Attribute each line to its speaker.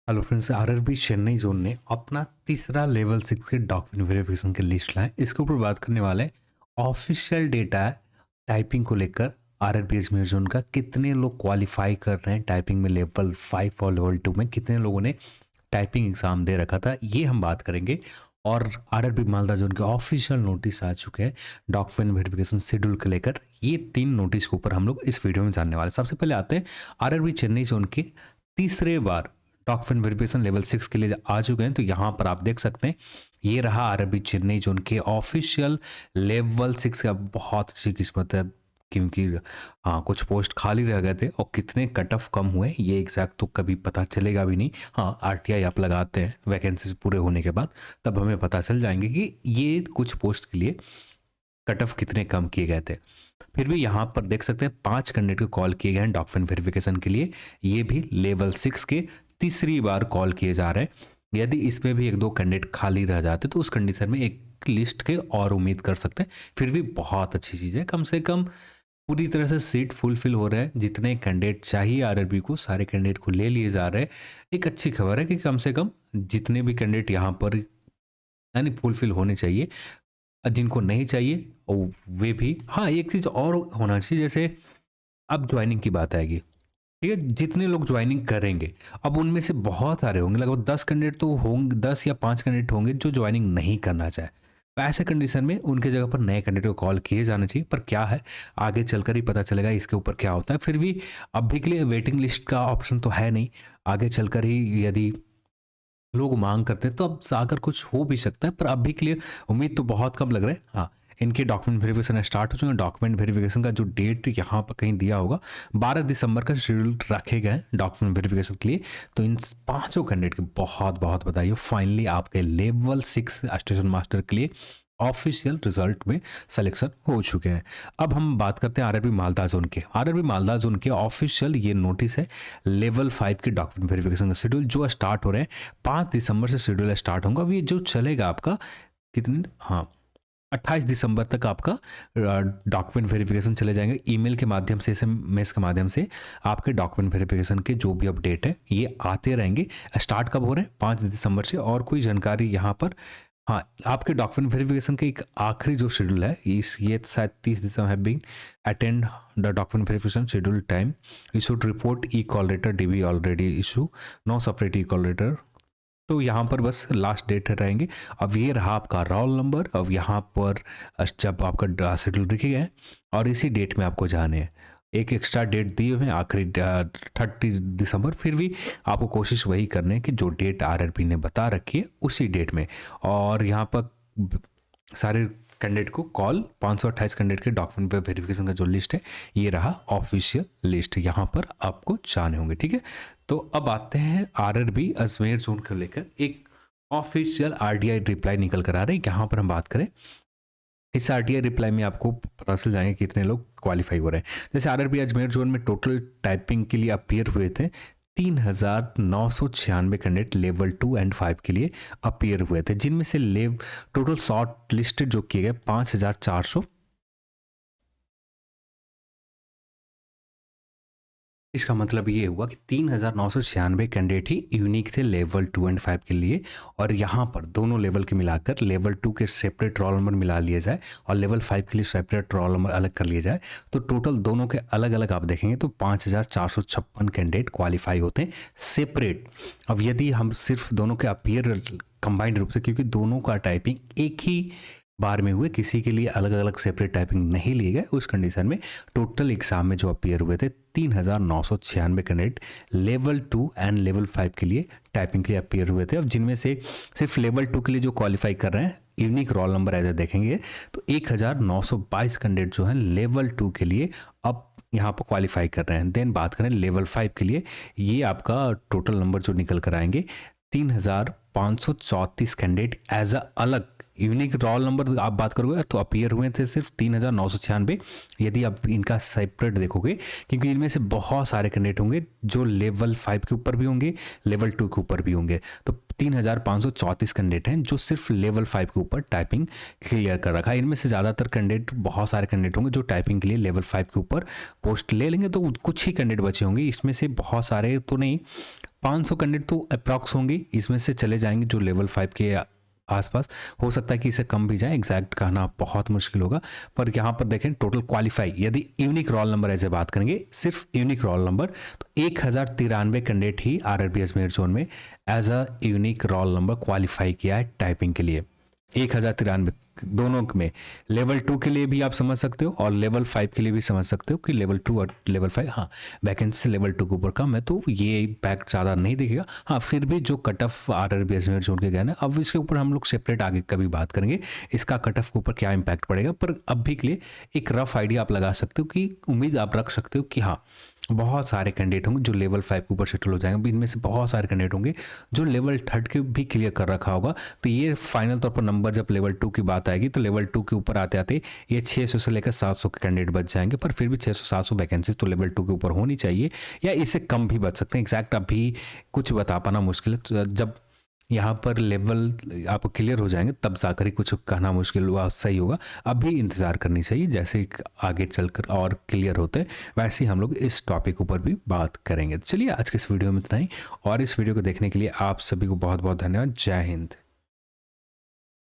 Speaker 1: Hello friends, RRB Chennai zone ने अपना तीसरा लेवल 6 के डॉक्यूमेंट वेरिफिकेशन की लिस्ट लाए। इसके ऊपर बात करने वाले हैं। ऑफिशियल डेटा है टाइपिंग को लेकर। आरआरबी अजमेर जोन का कितने लोग क्वालिफाई कर रहे हैं टाइपिंग में, लेवल 5 और लेवल 2 में कितने लोगों ने टाइपिंग एग्जाम दे रखा था, ये हम बात करेंगे। और आरआरबी मालदा जोन के ऑफिशियल नोटिस आ चुके हैं डॉक्यूमेंट वेरिफिकेशन शेड्यूल को लेकर। ये 3 नोटिस के ऊपर हम लोग इस वीडियो में जानने वाले हैं। सबसे पहले आते हैं आरआरबी चेन्नई जोन के तीसरे बार डॉक्यूमेंट वेरिफिकेशन लेवल 6 के लिए आ चुके हैं। तो यहाँ पर आप देख सकते हैं, ये रहा आरआरबी चेन्नई जोन के ऑफिशियल लेवल 6 का। बहुत अच्छी किस्मत है क्योंकि हाँ, कुछ पोस्ट खाली रह गए थे और कितने कट ऑफ कम हुए ये एग्जैक्ट तो कभी पता चलेगा भी नहीं। हाँ, आरटीआई आप लगाते हैं वैकेंसीज पूरे होने के बाद, तब हमें पता चल जाएंगे कि ये कुछ पोस्ट के लिए कट ऑफ कितने कम किए गए थे। फिर भी यहाँ पर देख सकते हैं 5 कैंडिडेट को कॉल किए गए हैं डॉक्यूमेंट वेरिफिकेशन के लिए। ये भी लेवल 6 के तीसरी बार कॉल किए जा रहे हैं। यदि इसमें भी 1-2 कैंडिडेट खाली रह जाते तो उस कंडीशन में एक लिस्ट के और उम्मीद कर सकते हैं। फिर भी बहुत अच्छी चीज़ है, कम से कम पूरी तरह से सीट फुलफिल हो रहा है। जितने कैंडिडेट चाहिए आरआरबी को, सारे कैंडिडेट को ले लिए जा रहे हैं। एक अच्छी खबर है कि कम से कम जितने भी कैंडिडेट यहाँ पर यानी फुलफिल होने चाहिए, जिनको नहीं चाहिए और वे भी। हाँ, एक चीज़ और होना चाहिए, जैसे अब ज्वाइनिंग की बात आएगी, ठीक है। जितने लोग ज्वाइनिंग करेंगे, अब उनमें से बहुत सारे होंगे, लगभग 10 कैंडिडेट तो होंगे, 10 या 5 कैंडिडेट होंगे जो ज्वाइनिंग नहीं करना चाहे। तो ऐसे कंडीशन में उनके जगह पर नए कैंडिडेट को कॉल किए जाना चाहिए। पर क्या है, आगे चलकर ही पता चलेगा इसके ऊपर क्या होता है। फिर भी अभी के लिए वेटिंग लिस्ट का ऑप्शन तो है नहीं। आगे चलकर ही यदि लोग मांग करते हैं तो अब जाकर कुछ हो भी सकता है, पर अभी के लिए उम्मीद तो बहुत कम लग रहा है। हाँ, इनके डॉक्यूमेंट वेरिफिकेशन स्टार्ट हो चुके हैं। डॉक्यूमेंट वेरिफिकेशन का जो डेट यहाँ पर कहीं दिया होगा, 12 दिसंबर का शेड्यूल रखे गए हैं डॉक्यूमेंट वेरिफिकेशन के लिए। तो इन पांचों कैंडिडेट की बहुत बहुत बधाई हो, फाइनली आपके लेवल 6 स्टेशन मास्टर के लिए ऑफिशियल रिजल्ट में सिलेक्शन हो चुके हैं। अब हम बात करते हैं आरआरबी मालदा जोन के। आरआरबी मालदा जोन के ऑफिशियल ये नोटिस है लेवल 5 के डॉक्यूमेंट वेरिफिकेशन का शेड्यूल जो स्टार्ट हो रहे हैं। 5 दिसंबर से शेड्यूल स्टार्ट होगा। अब ये जो चलेगा आपका कितने, हाँ, 28 दिसंबर तक आपका डॉक्यूमेंट वेरिफिकेशन चले जाएंगे। ईमेल के माध्यम से, एसएमएस के माध्यम से आपके डॉक्यूमेंट वेरिफिकेशन के जो भी अपडेट है ये आते रहेंगे। स्टार्ट कब हो रहे हैं? 5 दिसंबर से। और कोई जानकारी यहाँ पर, हाँ, आपके डॉक्यूमेंट वेरिफिकेशन के एक आखिरी जो शेड्यूल है, इस ये शायद 30 दिसंबर have been attend the document verification schedule time you should report E call letter DB already issue no separate E call letter. तो यहाँ पर बस लास्ट डेट रहेंगे। अब ये रहा आपका रोल नंबर। अब यहाँ पर जब आपका शेड्यूल लिखे गए और इसी डेट में आपको जाने हैं। एक एक्स्ट्रा डेट दिए हुए हैं आखिरी 30 दिसंबर। फिर भी आपको कोशिश वही करनी है कि जो डेट आरआरबी ने बता रखी है उसी डेट में। और यहाँ पर सारे कैंडिडेट को कॉल, 528 कैंडिडेट के डॉक्यूमेंट वेरिफिकेशन का जो लिस्ट है ये रहा ऑफिशियल लिस्ट, यहाँ पर आपको जाने होंगे, ठीक है। तो अब आते हैं आरआरबी अजमेर जोन को लेकर एक ऑफिशियल आरटीआई रिप्लाई निकल कर आ रहे हैं। यहाँ पर हम बात करें, इस आरटीआई रिप्लाई में आपको पता चल जाएंगे कितने लोग क्वालिफाई हो रहे हैं। जैसे आरआरबी अजमेर जोन में टोटल टाइपिंग के लिए अपीयर हुए थे 3,996 कैंडिडेट लेवल 2 एंड 5 के लिए अपीयर हुए थे, जिनमें से टोटल शॉर्ट लिस्टेड जो किए गए 5,400। इसका मतलब ये हुआ कि 3,996 कैंडिडेट ही यूनिक थे लेवल 2 एंड 5 के लिए। और यहाँ पर दोनों लेवल के मिलाकर लेवल 2 के सेपरेट रोल नंबर मिला लिए जाए और लेवल 5 के लिए सेपरेट रोल नंबर अलग कर लिया जाए, तो टोटल दोनों के अलग अलग आप देखेंगे तो 5,456 कैंडिडेट क्वालिफाई होते हैं सेपरेट। अब यदि हम सिर्फ दोनों के अपीयर कंबाइंड रूप से, क्योंकि दोनों का टाइपिंग एक ही बार में हुए, किसी के लिए अलग अलग सेपरेट टाइपिंग नहीं लिए गए, उस कंडीशन में टोटल एग्जाम में जो अपीयर हुए थे 3,996 कैंडिडेट लेवल 2 एंड लेवल 5 के लिए टाइपिंग के लिए अपीयर हुए थे। अब जिनमें से सिर्फ लेवल 2 के लिए जो क्वालिफाई कर रहे हैं यूनिक रोल नंबर ऐसे देखेंगे तो 1,922 कैंडिडेट जो है लेवल 2 के लिए अब यहाँ पर क्वालिफाई कर रहे हैं। देन बात करें लेवल 5 के लिए, ये आपका टोटल नंबर जो निकल कर आएंगे 3,534 कैंडिडेट एज अ अलग यूनिक रोल नंबर आप बात करोगे तो अपीयर हुए थे सिर्फ 3,996 यदि आप इनका सेपरेट देखोगे, क्योंकि इनमें से बहुत सारे कैंडिडेट होंगे जो लेवल 5 के ऊपर भी होंगे, लेवल 2 के ऊपर भी होंगे। तो 3,534 कैंडिडेट हैं जो सिर्फ लेवल 5 के ऊपर टाइपिंग क्लियर कर रखा है। इनमें से ज़्यादातर कैंडिडेट, बहुत सारे कैंडिडेट होंगे जो टाइपिंग के लिए लेवल 5 के ऊपर पोस्ट ले लेंगे, तो कुछ ही कैंडिडेट बचे होंगे। इसमें से बहुत सारे तो नहीं, 500 कैंडिडेट तो अप्रॉक्स होंगे, इसमें से चले जाएंगे जो लेवल 5 के आसपास। हो सकता है कि इसे कम भी जाए, एग्जैक्ट कहना बहुत मुश्किल होगा। पर यहाँ पर देखें टोटल क्वालिफाई, यदि यूनिक रोल नंबर ऐसे बात करेंगे, सिर्फ यूनिक रोल नंबर, तो 1093 कैंडिडेट ही RRB अजमेर जोन में as a unique roll number qualify किया है टाइपिंग के लिए। 1093 दोनों में, लेवल 2 के लिए भी आप समझ सकते हो और लेवल 5 के लिए भी समझ सकते हो कि लेवल 2 और लेवल 5, हाँ वैकेंसी लेवल 2 के ऊपर कम है तो ये इम्पैक्ट ज़्यादा नहीं दिखेगा। हाँ फिर भी जो cut off RRB Ajmer zone के गए ना, अब इसके ऊपर हम लोग सेपरेट आगे कभी बात करेंगे इसका कट ऑफ के ऊपर क्या इम्पैक्ट पड़ेगा। पर अभी के लिए एक रफ आइडिया आप लगा सकते हो कि उम्मीद आप रख सकते हो कि हाँ बहुत सारे कैंडिडेट होंगे जो लेवल 5 के ऊपर सेटल हो जाएंगे। इनमें से बहुत सारे कैंडिडेट होंगे जो लेवल 3 के भी क्लियर कर रखा होगा। तो ये फाइनल तौर पर नंबर जब लेवल 2 की बात आएगी तो लेवल 2 के ऊपर आते आते ये 600 से लेकर 700 के कैंडिडेट बच जाएंगे। पर फिर भी 600-700 वैकेंसी तो लेवल 2 के ऊपर होनी चाहिए, या इससे कम भी बच सकते हैं। एग्जैक्ट अभी कुछ बता पाना मुश्किल है, तो जब यहाँ पर लेवल आप क्लियर हो जाएंगे तब जाकर ही कुछ कहना मुश्किल हुआ सही होगा। अभी इंतज़ार करनी चाहिए, जैसे आगे चलकर और क्लियर होते हैं वैसे ही हम लोग इस टॉपिक ऊपर भी बात करेंगे। चलिए आज के इस वीडियो में इतना ही, और इस वीडियो को देखने के लिए आप सभी को बहुत बहुत धन्यवाद। जय हिंद।